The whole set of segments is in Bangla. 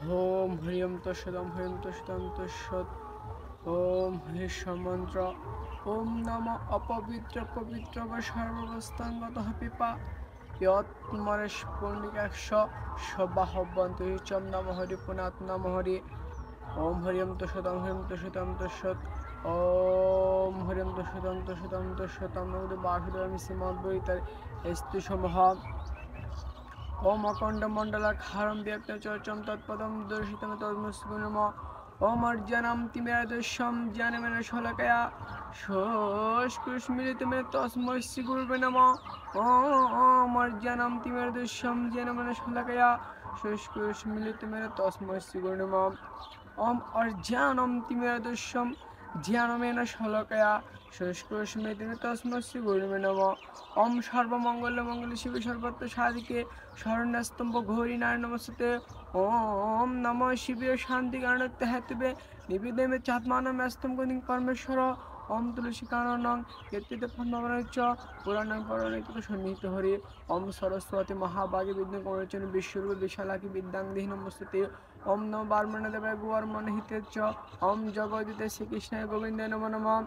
ওম হরিয়ম তৎসৎ হরিয়ম তৎসৎ ওম হরিশ্বর মন্ত্র ওম নম অপবিত্র পবিত্র বা সর্বাবস্থাঙ্গত পিপা ইয়ৎমরেশ পুণ্ডিকাক্ষ সবাহবন্ত চম নম হরি পুনাৎ নম হরি ওম হরিয়ম তৎসৎ ওম হরিয়ম তৎসৎ নমঃ বাসুদেবায় শ্রীমদ্বৈতার স্তুতি সমূহ ওম অখণ্ড মণ্ডলাকারং ব্যক্ত চর্চম তৎপদম দর্শিতম তদ্মস্তু নমঃ ওম অর্জনম তিমিরদৃশ্যম জ্ঞানমেন শলাকয়া ষোষ্কুষ্মিলিতমেন তস্मै শ্রী গুরুবে নমঃ ওম অর্জনম তিমিরদৃশ্যম জ্ঞানমেন শলাকয়া ষোষ্কুষ্মিলিতমেন তস্मै শ্রী গুরুবে নমঃ ওম অর্জনম তিমিরদৃশ্যম জ্ঞানমেন শলাকয়া ষোষ্কুষ্মিলিতমেন তস্मै শ্রী গুরুবে নমঃ ওম সর্বমঙ্গল মঙ্গল শিবে সর্বত্র সাধিকে শরণ্যস্তম্ভ ঘোরি নারায়ণ নমস্তে ওম নমঃ শিবে শান্তি কারণত্ব হেতুবে নিবেদমে চাত্মানমস্তম গদিং পরমেশ্বর ওম তুলসী কাননং কেতিতে পদ্মবনচ্চ পুরাণং পরণিত সন্নিহিত হরি ওম সরস্বতী মহাভাগে বিদ্যা কৌরচন বিশ্বরূপ বিশালাকি বিদ্যাং দেহি নমস্তে ওম নম বার্মণ দেবায় গুয়ার্মণ হিতেচ্চ ওম জগদিতে শ্রীকৃষ্ণায় গোবিন্দায় নমো নমঃ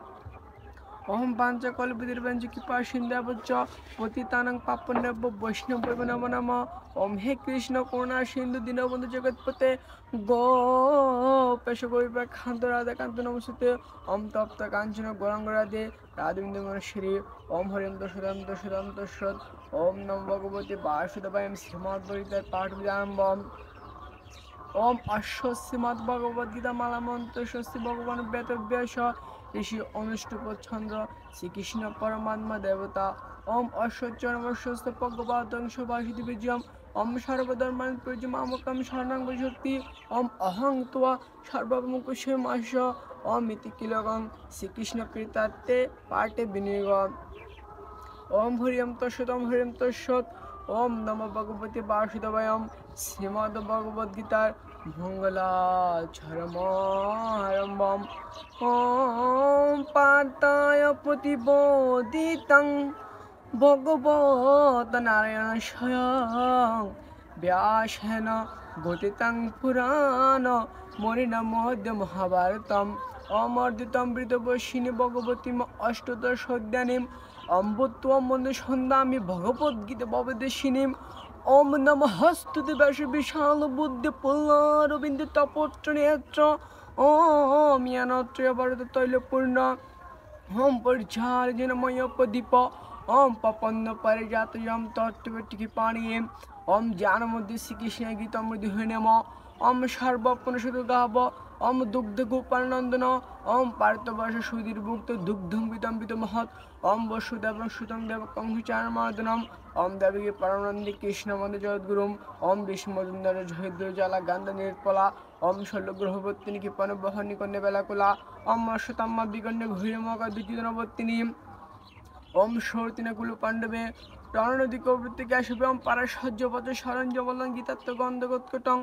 ওম পাঞ্চকল্পতির্বঞ্চ কৃপা সিন্ধাবচ্চ পতিতানাং পাপন্যব্য বৈষ্ণব নমো নমঃ ওম হে কৃষ্ণ করুণা সিন্ধু দীনবন্ধু জগৎপতে গোপেশ গৌরীকান্ত রাধাকান্ত নমস্তে ওম তপ্ত কাঞ্চন গৌরাঙ্গ রাধে রাধেন্দ্র মনশ্রী ওম হরিম তৎসৎ ওম নম ভগবতে বাসুদেবায় শ্রীমদ্ভগবদ্গীতার পাঠ বিধানম্বম ওম অশ্ব শ্রীমদ্ ভগবদ্গীতা মালা মন্ত্র স্বস্তি ভগবান বেদব্যাস ঋষি অনুষ্ঠুপ ছন্দ শ্রীকৃষ্ণ পরমাত্মা দেবতা ওম অশ্বচরণস্ব ভগবতংশ বাসুদেব বিজয়ম ওম সর্বধর্মান প্রজমামকম শরণাঙ্গ শক্তি ওম অহং ত্বা সর্বমুকুশমাস ওম ইতি কিলকং শ্রীকৃষ্ণ কৃতার্থে পাঠে বিনিয়োগ ওম হরিয়ম তৎসৎ ওম নমো ভগবতে বাসুদেবায় শ্রীমদ্ ভগবদ্গীতার মঙ্গলাচরণারম্ভম ওম পার্থায় প্রতিবোদিতং ভগবত নারায়ণ স্বয়ং ব্যাসেন গতিতং পুরাণ মরিণা মধ্য মহাভারতম অমর্দিতম বৃতবর্ষিণী ভগবতী অষ্টদশ অধ্যায়ীম অম্বত্বম মন্দে সন্ধ্যামি ভগবদ্গীতা ভবদেশিনীম ওম নমঃ হস্তুতে ব্যাস বিশাল বুদ্ধি পুল্লারবিন্দ তপত্র নেত্র ওম ইয়ানত্রয় ভারত তৈলপূর্ণ ওম পরিচার্যনময় প্রদীপ ওম পপন্ন পরিজাত যম তত্ত্বটিকি পাণীয় ওম জ্ঞানমধ্যে শ্রীকৃষ্ণ গীতামৃতি হইনেম ওম সর্বপুনশুধু গাব ওম দুগ্ধ গোপালনন্দন ওম পার্থবর্ষ সুধীর ভুক্ত দুগ্ধম বিতম্বিত মহৎ ওম বসুদেব সুতং দেব কংসচারমাদনম ওম দেবী পরমানন্দী কৃষ্ণমন্দ জগদ্গুরুম ওম বিষ্ণুমন্দর জয়দ্র জ্বালা গান্ধ নির্পলা ওম শল্যগ্রহবর্তিনী কৃপণ বহনী কন্যা বেলাকুলা ওম অশ্বতাম্মা বিগণ্য ঘৈরমকা দ্বিতীয়বর্তিনী ওম সৌতিনা কুলু পাণ্ডবে রণনদী কবৃত্তিকে আসবে ওম পারাসহ্যপথ সরঞ্জবলং গীতাত্ম গন্ধগোৎকটং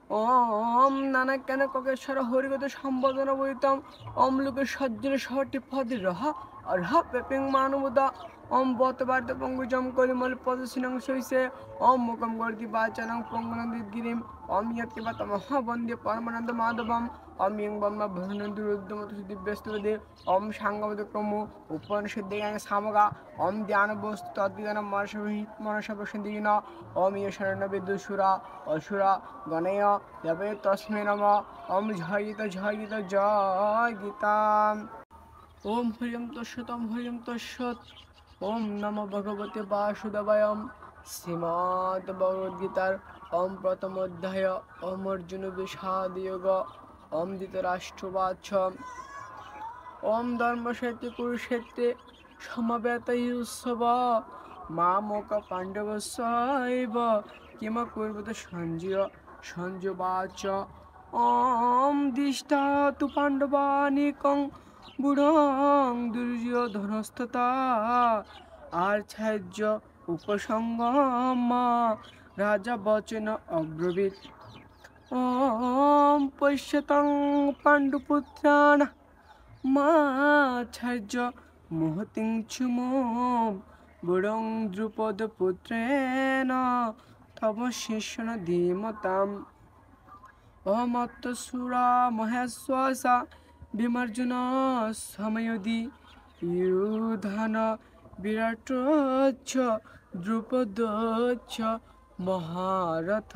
ওম নানা কেন ককেশ্বর হরিগত সম্বোধন বৈতম ওম লোকে সজ্জন সহটি পদ রহ অর্হ পেপিং মানবদা ওম বতবার্ত পঙ্গুজম কলিমল পদসিনং সৈসে ওম মুখম গর্দি বাচনং পঙ্গনন্দিত গিরিম ওম ইয়ৎকিবা তমহাবন্দে পরমানন্দ মাধবম ওম ইং ব্রহ্মা ভুবনেন্দুরুদ্যমত দিব্যস্তদে ওম সাঙ্গমত ক্রমু উপনিষদ্দেগাং সামগা ওম ধ্যান বস্তু তদ্বিধান মনসবসন্দিন ওম ঈশরণ বিদুষুরা অসুরা গণেয় দেবে তস্মৈ নমঃ ওম জয় গীতা ওম হরিয়ম তৎসৎ ওম নমো ভগবতে বাসুদেবায় শ্রীমদ্ ভগবদ্গীতার ওম প্রথম অধ্যায় ওম অর্জুন বিষাদ যোগ ওম ধৃতরাষ্ট্রবাচ ওম ধর্মক্ষেত্রে কুরুক্ষেত্রে সমবেত উৎসব মামক পাণ্ডবস্যৈব কিম কুর্বত সঞ্জয়বাচ ওম দিষ্টা তু পাণ্ডবানিকং বুড়ং দুর্যোধনস্ততা আর্চার্য উপসঙ্গম রাজা বচন অব্রবীত ওম পশ্যতং পাণ্ডুপুত্রাণ মাচার্য মুহতিং চুমুম বুড়ং দ্রুপদ পুত্রেণ তব শিষ্যন ধীমতাম অমত্তসুরা মহেশ্বসা বিমর্জুন সময়দি ইউধান বিরাটচ্ছ দ্রুপদচ্ছ মহারথ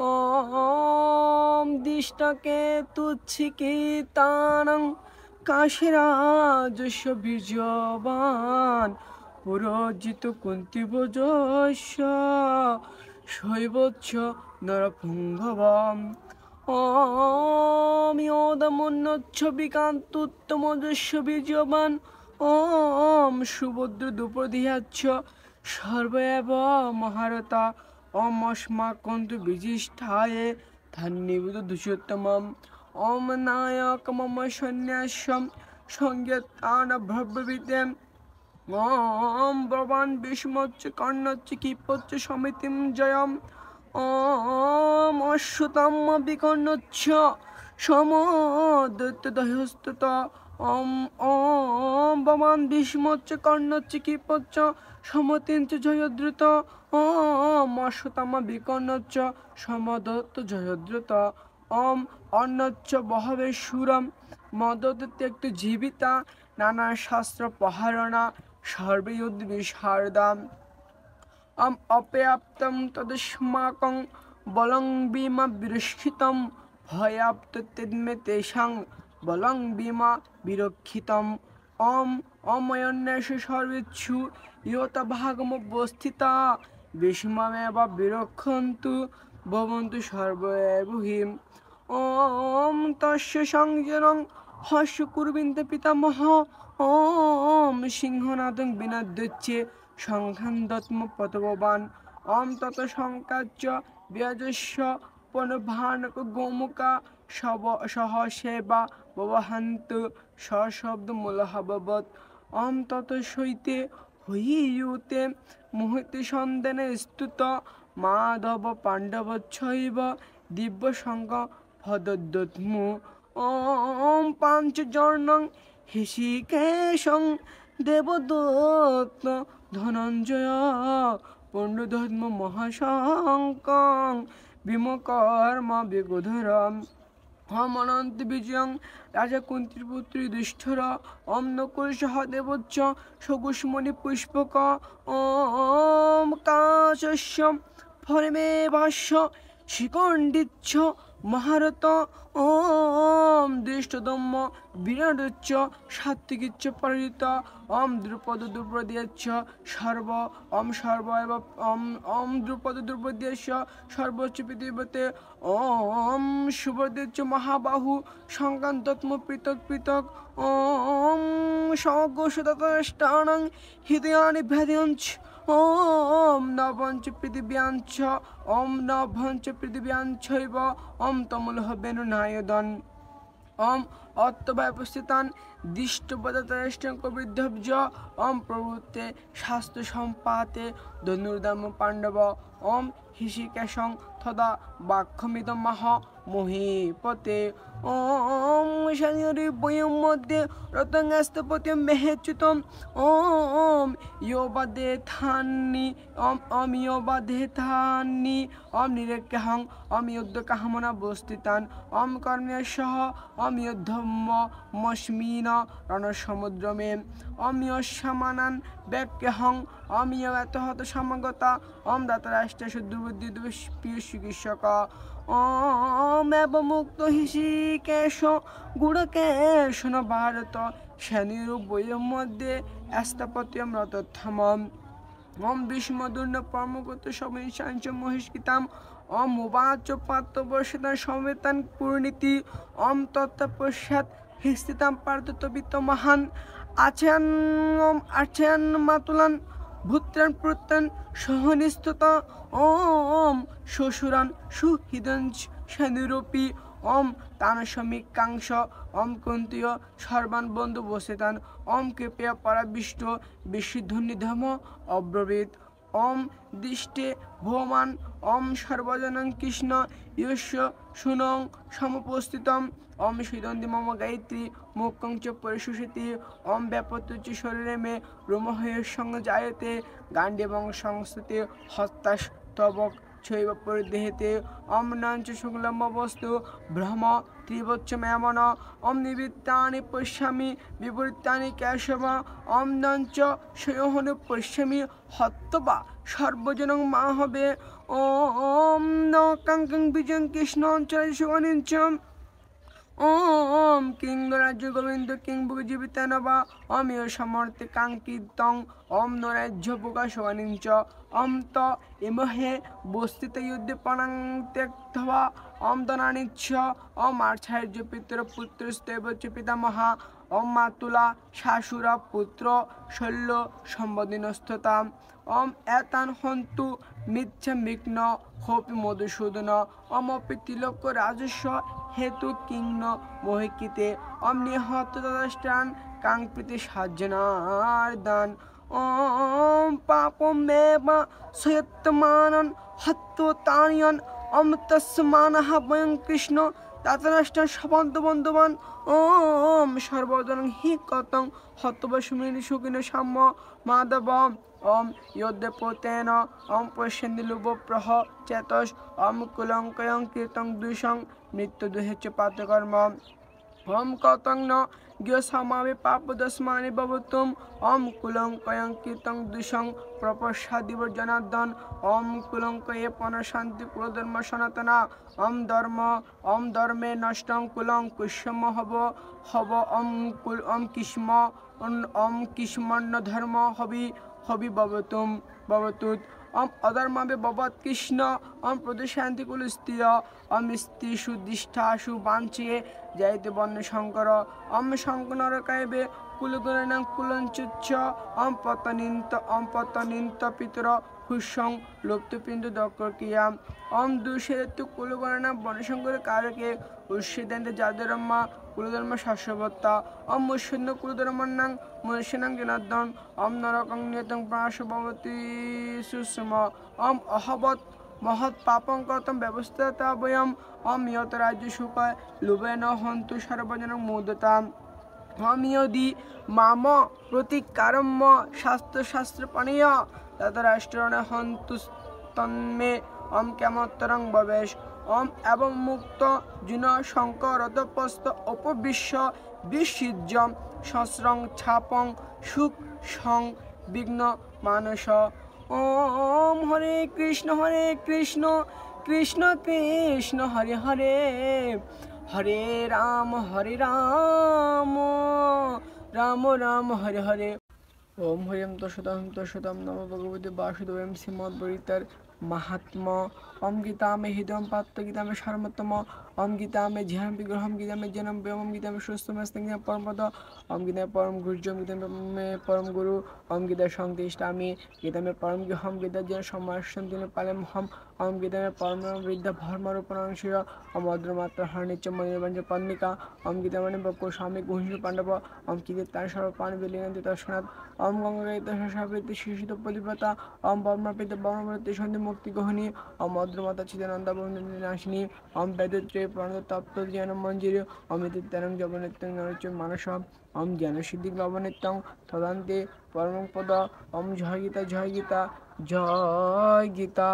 ওম দিষ্টকে তুচ্ছিকিতানং কাশীরাজস্য বীর্যবান পুরোজিত কুন্তিভোজস্য শৈবচ্ছ নরপুঙ্গবম ওম ইয়োদমন্যচ্ছ বিকান্তুত্তমজস্য বীর্যবান ওম সুভদ্র দুপদিহাচ্ছ সর্ব এব মহারতা ওম অস্মাকন্তু বিজিষ্ঠায়ে ধন্যীভূত দুষ্যোত্তমম ওম নায়ক মম সন্ন্যাসম সঙ্গীতান ভব্যবিদ্যম ওম ভবান বিষ্মচ্চ কর্ণচ্চ কিপচ্চ সমিতিম জয়ম ওম অশ্বতাম্য বিকর্ণচ্ছ সমদত্তদহস্তত ওম ওম ভবান বিষ্মচ্চ কর্ণচ্চ কিপচ্চ সমতিঞ্চ জয়দ্রুত ওম অশ্বতাম্য বিকর্ণচ্চ সমদত্ত জয়দ্রুত ওম অন্নচ্চ বহবে সুরম মদত ত্যক্ত জীবিতা নানা শাস্ত্র পহারণা সর্বযুদ্ধ বিশারদাম অপ্যাপ্তম তদস্মাকং বলং বিমা বিরক্ষিতম ভয়াপ্ত তন্মে তেষাং বলং বিমা বিরক্ষিতম অময়ন্যাস সর্বেচ্ছু ইয়তা ভাগমবস্থিতা বিস্মমেব বিরক্ষন্তু ভবন্তু সর্বৈবহিম তস্য সংযরং হস্য কুর্বিন্তে পিতামহ সিংহনাদং বিনাদ্যচ্ছে সংখ্যান্দত্ম পতবান তত সংকাচ্য ব্যাজস্য পনভানক গোমুকা সহসেবা ববহান্ত সশব্দ মূলহববৎ তত সৈতে হইয়ুতে মুহূর্তে সন্দেনে স্তুত মাধব পাণ্ডবচ্ছৈব দিব্য সঙ্গ ভদদ্যৎমু পাঞ্চজর্ণং হৃষিকেশং দেবদত্ত ধনঞ্জয় পণ্ডধর্ম মহাশঙ্কং ভীমকর্ম বিগোধরম অনন্ত বিজয়ং রাজা কুন্তীর পুত্রী দুষ্ঠর নকুল সহদেবচ্চ সকুষ্মণি পুষ্পক কাশস্য ফলমে ভাষ্য শিকণ্ডিচ্ছ মহারত দৃষ্টদম্য বিরাটচ্চ সাত্বিকিচ্ছ পরিত দ্রুপদ দ্রৌপদীয়চ্চ সর্ব সর্ব দ্রুপদ দ্রৌপদীয়স্য সর্বোচ্চ পৃথিবীতে সুভদ্রেচ্চ মহাবাহু সংকান্তত্ম পৃথক পৃথক সগোষদাষ্টানং হৃদয়ানি ভেদয়ঞ্চ নভঞ্চ পৃথিব্যাঞ্চ নভঞ্চ পৃথিব্যাঞ্চৈব তমলহ বেনুনায়দন অত্যবস্থিতান দিষ্টপদাতষ্টঙ্কবৃদ্ধব্জ প্রভুত্তে শাস্ত্র সম্পাতে ধনুর্দাম পাণ্ডব হৃষিকেশং তদা বাক্যমিদমাহ মহীপতে শনিরি বয়ম মধ্যে রতঙ্গাস্তপতি মেহেচ্যুতম ইয়োবাদেথান্নি ইয়োবাদেথান্নি নিরেক্যহং ইয়োদ্যকাহমনা বস্তিতান কর্মেশঃ ইয়োদ্ধম্ম মস্মিন রণসমুদ্রমে ইয়স্যমানান ব্যাক্যহং ইয়তহত সমাগতা দাতরাষ্ট্রেষু দুর্বুদ্ধি প্রিয় চিকিৎসক এব মুক্ত হৃষিকেশ গুড়কেশন ভারত শনিরূপ বইয়ের মধ্যে স্থাপত্যম রতোত্থমম ভীষ্মদুর্ন পরমগত সবিশাঞ্চ মহিষ্কিতাম উবাচ পাত্রবর্ষিতান সমবেতান পূর্ণীতি তত্ত্বপশ্চাৎ হিস্থিতাম পার্থতবিত্ত মহান আছেয়ান মাতুলান ভূত্রান প্রত্যান সহনিষ্ঠুত শ্বশুরান সুহৃদঞ্চ শনিরূপী তানসমিকাংশ কুন্তীয় সর্বান বন্ধু বসিতান কৃপয়া পরাবিষ্ট বিশুদ্ধনিধম অব্রবীত দৃষ্টে ভৌমান সর্বজনং কৃষ্ণ ইয়স্য শুনং সমুপস্থিতম সুদন্তি মম গায়ত্রী মুখং চ পরিশুষিতি ব্যাপত্য শরীরে মে রোমহয়ের সঙ্গ জায়তে গাণ্ডীবং সংস্থাতে হস্তাস্তবক ছৈব পরিদেহেতে নাঞ্চ শুক্লম বস্তু ব্রহ্ম ত্রিবচ্ছমেমন নিবৃত্তানি পশ্যমি বিপরীতানি কেশব নাঞ্চ স্বয়হনু পশ্যমি হত্যবা সর্বজনং মা হবে ওম ন কাঙ্কং বিজং কৃষ্ণ অঞ্চল ওম কিং রাজ্য গোবিন্দ কিং জীবিতানবা অমিয় সমর্থে কাঙ্কিতং নরাজ্য প্রকাশ অনিঞ্চ ত ইমহে বস্তিত যুদ্ধে পণাং ত্যক্তবা দনানিচ্ছ আর্চার্য পিতর পুত্র স্তৈবচ্চ পিতামহা মাতুলা শাশুরা পুত্র শল্য সম্বদিনস্থতাম এতান হন্তু মিথ্যা বিঘ্ন হোপি মধুসূদন অমপি তিলক রাজস্ব হেতু কিংন মোহিকিতে নিহত তদাষ্টান কাঙ্কৃতি সাজ্জনার দান পাপমেব সয়ত্তমানন হত্যতানিয়ন তস্মানঃ বয়ং কৃষ্ণ তাতরাষ্টান সপন্ত বন্ধুবান সর্বজনং হি কতং হত্যবসুমিনি সুখিন সাম্য মাধব যোদ্ধপতেন পশ্যন্তি লুবপ্রহ চেতস কুলঙ্কয়ং কীর্তং দুষং মৃত্যু দুহেচ্চ পাতকর্ম কতং ন জ্ঞসমামি পাপদস্মানি ভবতুম কুলঙ্কয়ং কীর্তং দুষং প্রপস্যাদিব জনার্দন কুলঙ্কয়ে পনশান্তি কুলধর্ম সনাতনা ধর্মে নষ্টং কুলং কুষ্ম হব কিষ্মন্ন ধর্ম হবি ভবতুত অধর্মাবে ভবৎ কৃষ্ণ প্রদশান্তি কুলস্ত্রিয় স্ত্রীষু দিষ্ঠাসু বাঞ্ছিয়ে যাইতে বন্য শঙ্কর শঙ্কর নরকাইবে কুলগুণাং কুলঞ্চুচ্ছ পতনিন্ত পিতর হুসং লুপ্তপিণ্ড দক্রিয়াম দুষেতু কুলগুণাং বনশঙ্কর কারকে উচ্ছেদান্ত যাদরম্মা কুলধর্ম শাশ্ববত্তা মুষ্যন্ন কুলধর্মান্নাং মনুষ্যানাং জনার্দন নরকং নিয়তং প্রাশভবতি সুষম অহবৎ মহৎ পাপং কতম ব্যবস্থা বয়ম ইয়ত রাজ্য সুখায় লুবেন হন্তু সর্বজনং মোদতাম ইয়দি মাম প্রতিকারম্য শাস্ত্র পানীয় ততরাষ্ট্রণ হন্তু তন্মে কেমোত্তরং ভবেশ এবং মুক্ত জুন শঙ্করতপস্ত উপবিশ্ব বিসৃজ্যম সস্রং ছাপং সুখ সং বিঘ্ন মানস হরে কৃষ্ণ কৃষ্ণ কৃষ্ণ হরে হরে হরে রাম রাম রাম হরে হরে হরিম তশতম নম ভগবতে বাসুদেব শ্রীমদ্বরিতার महात्मा गीता में हृदय पात्र गीता में सारमत्तम गीता में ध्यान विग्रह गीता में जन्म गीता में सुस्थम परम पद गीता में परम गुरुजम गीता में परम गुरु गीता संतिष्ठामि गीता में परम गृहम गीता जन समाशंति पालम हम गीता में परम वृद्ध भर्मरूपणांशीय मद्रमात्र हरणिच मणिर्वंज पन्निका गीता में बको स्वामी गुहिणी पांडव गीता तार सर्वपान विलीन तस्मात् गंगा शिशित पतिव्रता बर्मपित बर्मवृत्ति सन्धि मुक्ति गहनी मद्रमाता चिदानंदा नाशिनी वेदत्रय प्रणत तप्त ज्ञान मंजिर अमितरंग जगन्नित्यं नरच मानस ज्ञान सिद्धि लवनित्यं तदन्ते परम पद जय गीता जय गीता जय गीता।